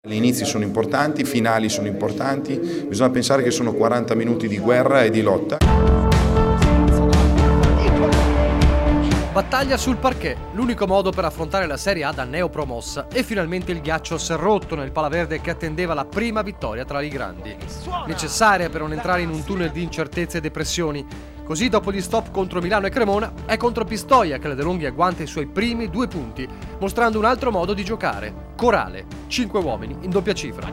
Gli inizi sono importanti, i finali sono importanti, bisogna pensare che sono 40 minuti di guerra e di lotta. Battaglia sul parquet, l'unico modo per affrontare la Serie A da neopromossa, e finalmente il ghiaccio si è rotto nel Palaverde che attendeva la prima vittoria tra i grandi. Necessaria per non entrare in un tunnel di incertezze e depressioni. Così, dopo gli stop contro Milano e Cremona, è contro Pistoia che la De Longhi agguanta i suoi primi 2 punti, mostrando un altro modo di giocare. Corale, 5 uomini in doppia cifra.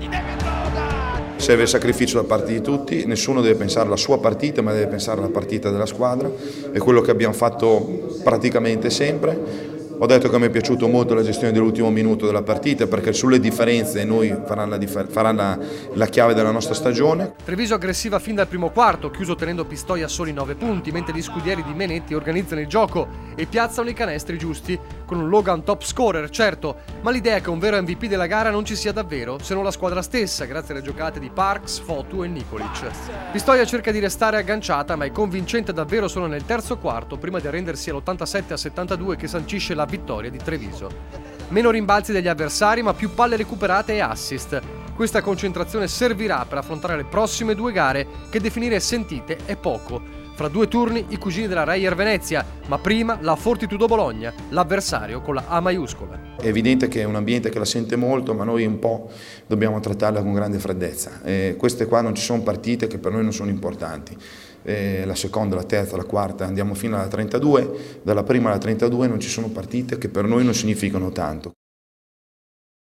Serve il sacrificio da parte di tutti, nessuno deve pensare alla sua partita, ma deve pensare alla partita della squadra. È quello che abbiamo fatto praticamente sempre. Ho detto che mi è piaciuto molto la gestione dell'ultimo minuto della partita, perché sulle differenze noi faranno la chiave della nostra stagione. Treviso aggressiva fin dal primo quarto, chiuso tenendo Pistoia soli 9 punti, mentre gli scudieri di Menetti organizzano il gioco e piazzano i canestri giusti, con un Logan top scorer, certo, ma l'idea è che un vero MVP della gara non ci sia davvero, se non la squadra stessa, grazie alle giocate di Parks, Fotu e Nikolic. Pistoia cerca di restare agganciata, ma è convincente davvero solo nel terzo quarto, prima di arrendersi all'87-72 che sancisce la vittoria di Treviso. Meno rimbalzi degli avversari, ma più palle recuperate e assist. Questa concentrazione servirà per affrontare le prossime 2 gare, che definire sentite è poco. Fra 2 turni i cugini della Reyer Venezia, ma prima la Fortitudo Bologna, l'avversario con la A maiuscola. È evidente che è un ambiente che la sente molto, ma noi un po' dobbiamo trattarla con grande freddezza. Queste qua non ci sono partite che per noi non sono importanti. La seconda, la terza, la quarta, andiamo fino alla 32, dalla prima alla 32 non ci sono partite che per noi non significano tanto.